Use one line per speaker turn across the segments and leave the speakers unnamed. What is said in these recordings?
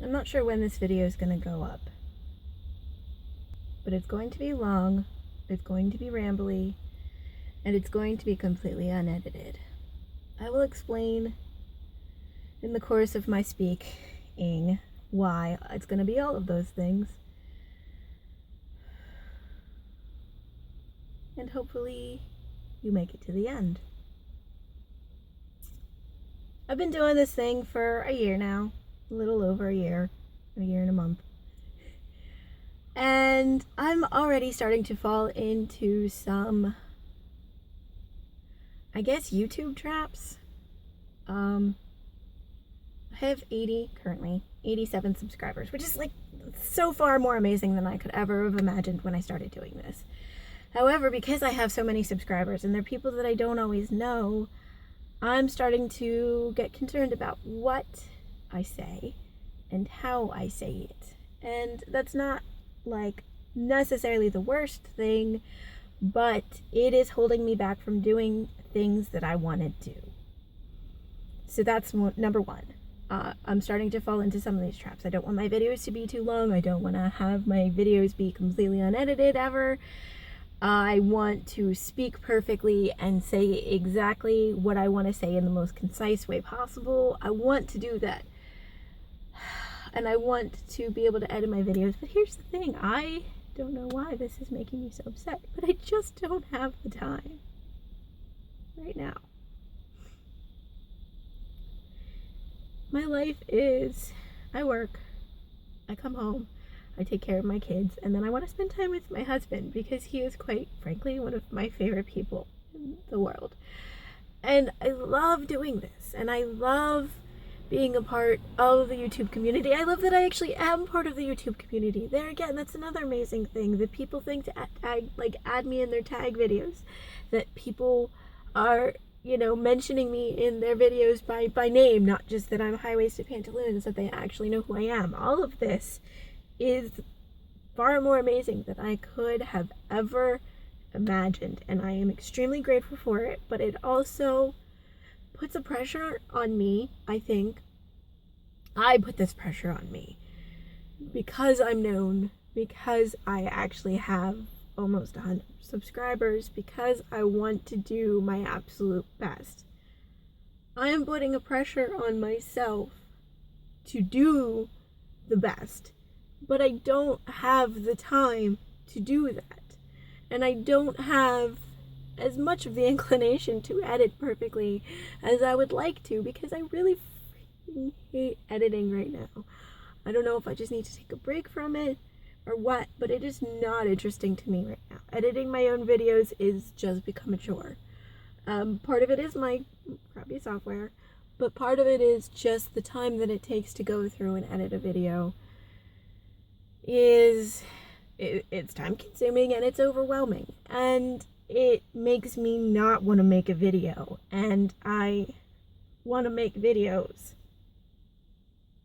I'm not sure when this video is going to go up, but it's going to be long, it's going to be rambly, and it's going to be completely unedited. I will explain in the course of my speaking why it's going to be all of those things. And hopefully you make it to the end. I've been doing this thing for a year now, a little over a year and a month. And I'm already starting to fall into some, I guess, YouTube traps. I have 87 subscribers, which is like so far more amazing than I could ever have imagined when I started doing this. However, because I have so many subscribers and they're people that I don't always know, I'm starting to get concerned about what I say and how I say it. And that's not like necessarily the worst thing, but it is holding me back from doing things that I want to do. So that's number one. I'm starting to fall into some of these traps. I don't want my videos to be too long. I don't want to have my videos be completely unedited ever. I want to speak perfectly and say exactly what I want to say in the most concise way possible. I want to do that. And I want to be able to edit my videos. But here's the thing. I don't know why this is making me so upset, but I just don't have the time right now. My life is, I work, I come home, I take care of my kids, and then I want to spend time with my husband because he is quite frankly one of my favorite people in the world. And I love doing this, and I love being a part of the YouTube community. I love that I actually am part of the YouTube community. There again, that's another amazing thing that people think to add me in their tag videos, that people are, you know, mentioning me in their videos by name, not just that I'm high-waisted pantaloons, that they actually know who I am. All of this is far more amazing than I could have ever imagined, and I am extremely grateful for it, but it also puts a pressure on me. I think I put this pressure on me because I'm known, because I actually have almost 100 subscribers, because I want to do my absolute best. I am putting a pressure on myself to do the best, but I don't have the time to do that. And I don't have as much of the inclination to edit perfectly as I would like to, because I really freaking hate editing right now. I don't know if I just need to take a break from it or what, but it is not interesting to me right now. Editing my own videos is just become a chore. Part of it is my crappy software, but part of it is just the time that it takes to go through and edit a video. It's time consuming and it's overwhelming, and it makes me not want to make a video. And I want to make videos.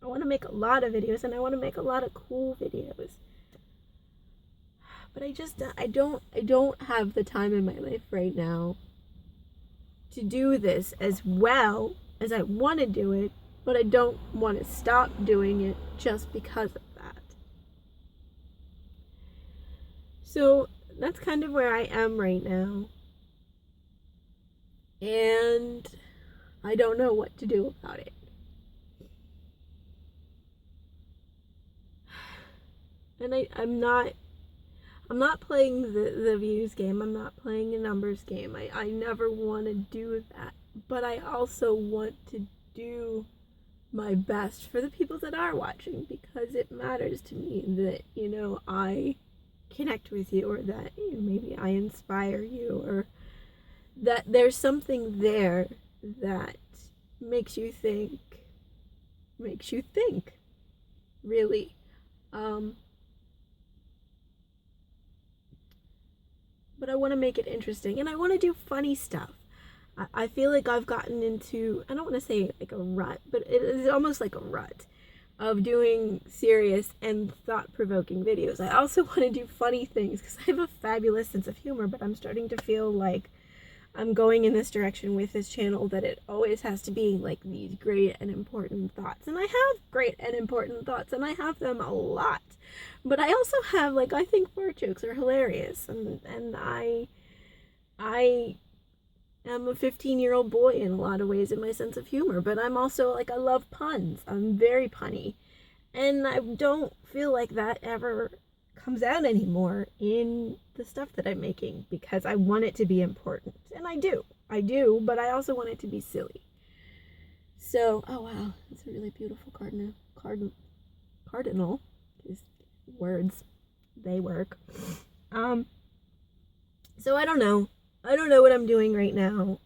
I want to make a lot of videos, and I want to make a lot of cool videos. But I don't have the time in my life right now to do this as well as I want to do it, but I don't want to stop doing it just because of that. So that's kind of where I am right now. And I don't know what to do about it. And I'm not playing the views game. I'm not playing a numbers game. I never want to do that. But I also want to do my best for the people that are watching, because it matters to me that, you know, I connect with you, or that, you know, maybe I inspire you, or that there's something there that makes you think, really. But I want to make it interesting, and I want to do funny stuff. I feel like I've gotten into, I don't want to say like a rut, but it is almost like a rut of doing serious and thought-provoking videos. I also want to do funny things because I have a fabulous sense of humor, but I'm starting to feel like I'm going in this direction with this channel, that it always has to be like these great and important thoughts. And I have great and important thoughts, and I have them a lot. But I also have, like, I think fart jokes are hilarious, and I am a 15-year-old boy in a lot of ways in my sense of humor, but I'm also, like, I love puns. I'm very punny. And I don't feel like that ever comes out anymore in the stuff that I'm making, because I want it to be important. And I do, but I also want it to be silly. So, oh wow, that's a really beautiful cardinal, is words, they work. So I don't know what I'm doing right now.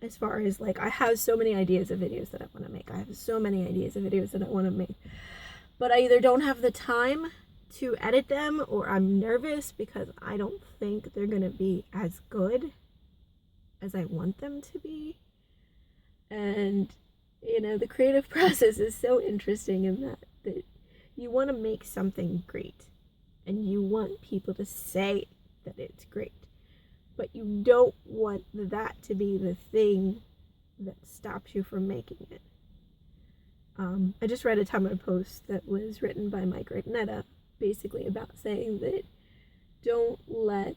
As far as, like, I have so many ideas of videos that I want to make. I have so many ideas of videos that I want to make. But I either don't have the time to edit them, or I'm nervous because I don't think they're going to be as good as I want them to be. And, you know, the creative process is so interesting in that you want to make something great, and you want people to say that it's great. But you don't want that to be the thing that stops you from making it. I just read a Tumblr post that was written by Mike Netta, basically about saying that don't let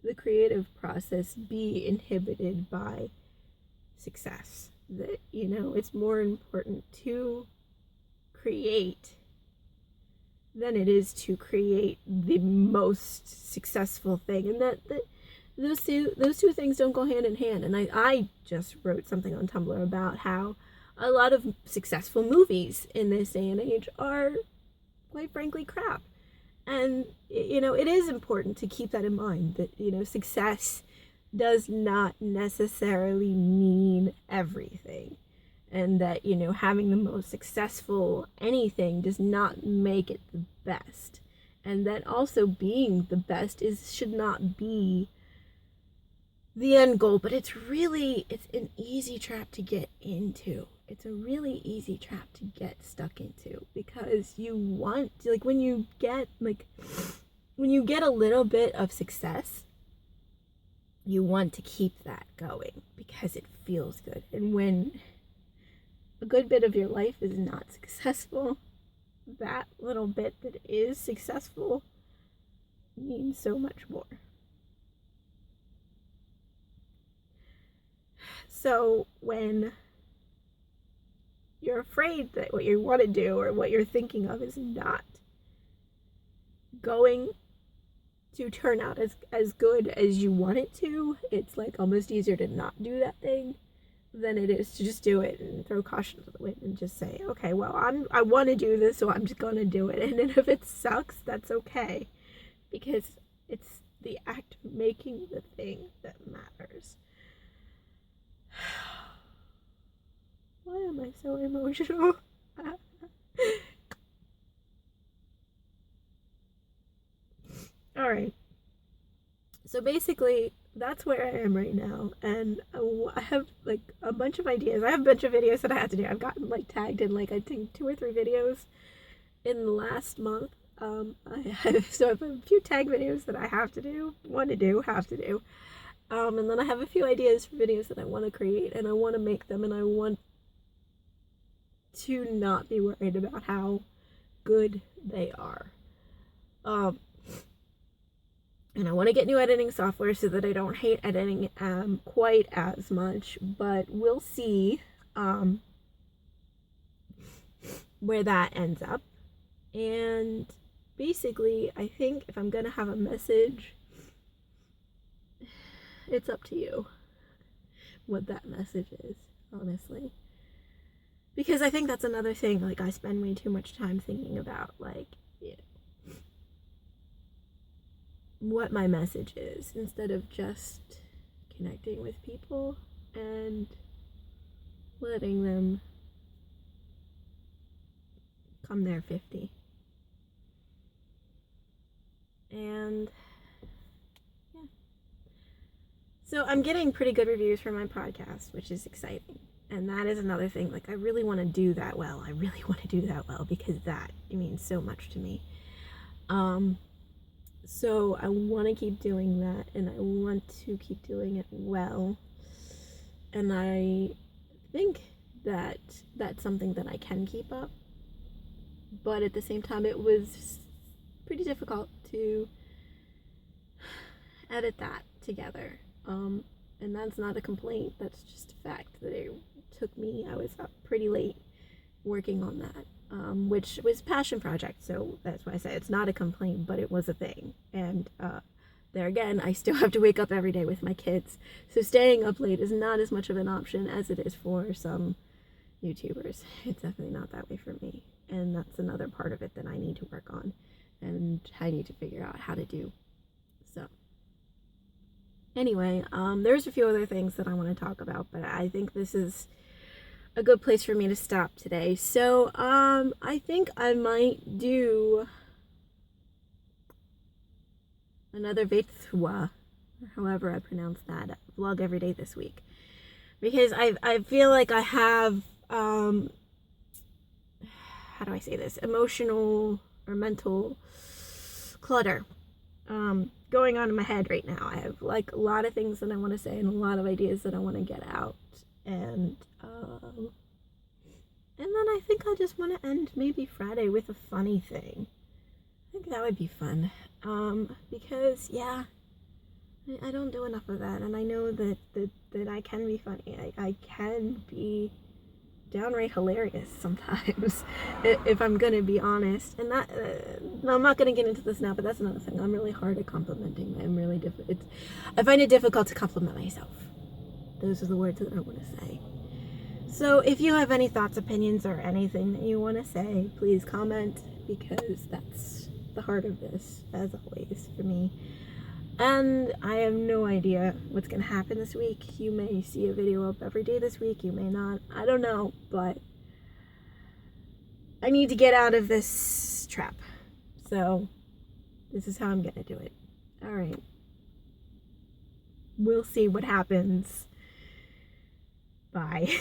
the creative process be inhibited by success. That, you know, it's more important to create than it is to create the most successful thing, and that those two things don't go hand in hand. And I just wrote something on Tumblr about how a lot of successful movies in this day and age are, quite frankly, crap. And, you know, it is important to keep that in mind, that, you know, success does not necessarily mean everything. And that, you know, having the most successful anything does not make it the best. And that also being the best should not be the end goal. But it's an easy trap to get into. It's a really easy trap to get stuck into, because you want, like, when you get a little bit of success, you want to keep that going because it feels good. And when a good bit of your life is not successful, that little bit that is successful means so much more. So when you're afraid that what you want to do or what you're thinking of is not going to turn out as good as you want it to, it's like almost easier to not do that thing than it is to just do it and throw caution to the wind and just say, okay, well, I want to do this, so I'm just gonna do it. And then if it sucks, that's okay, because it's the act of making the thing that matters. Why am I so emotional? Alright. So basically, that's where I am right now. And I have, like, a bunch of ideas. I have a bunch of videos that I have to do. I've gotten, like, tagged in, like, I think 2 or 3 videos in the last month. I have a few tag videos that I have to do. And then I have a few ideas for videos that I want to create, and I want to make them, and I want to not be worried about how good they are. And I want to get new editing software so that I don't hate editing quite as much, but we'll see where that ends up. And basically, I think if I'm going to have a message, it's up to you what that message is, honestly. Because I think that's another thing, like, I spend way too much time thinking about, like, you know, what my message is, instead of just connecting with people and letting them come there 50. And yeah. So I'm getting pretty good reviews for my podcast, which is exciting. And that is another thing, like, I really want to do that well. Because that, it means so much to me. So I want to keep doing that, and I want to keep doing it well. And I think that that's something that I can keep up. But at the same time, it was pretty difficult to edit that together. And that's not a complaint, that's just a fact that it took me, I was up pretty late working on that, which was a passion project, so that's why I say it's not a complaint, but it was a thing. And there again, I still have to wake up every day with my kids, so staying up late is not as much of an option as it is for some YouTubers. It's definitely not that way for me, and that's another part of it that I need to work on and I need to figure out how to do. So anyway, there's a few other things that I want to talk about, but I think this is a good place for me to stop today. So I think I might do another VEDTW, however I pronounce that, vlog every day this week, because I feel like I have how do I say this, emotional or mental clutter going on in my head right now. I have like a lot of things that I want to say and a lot of ideas that I want to get out, and then I think I just want to end maybe Friday with a funny thing. I think that would be fun, because yeah, I don't do enough of that, and I know that I can be funny. I can be downright hilarious sometimes, if I'm gonna be honest. And that I'm not gonna get into this now, but that's another thing. I'm really hard at complimenting. I find it difficult to compliment myself. Those are the words that I want to say. So if you have any thoughts, opinions, or anything that you want to say, please comment, because that's the heart of this, as always, for me. And I have no idea what's going to happen this week. You may see a video up every day this week, you may not. I don't know, but I need to get out of this trap. So this is how I'm going to do it. All right. We'll see what happens. Bye.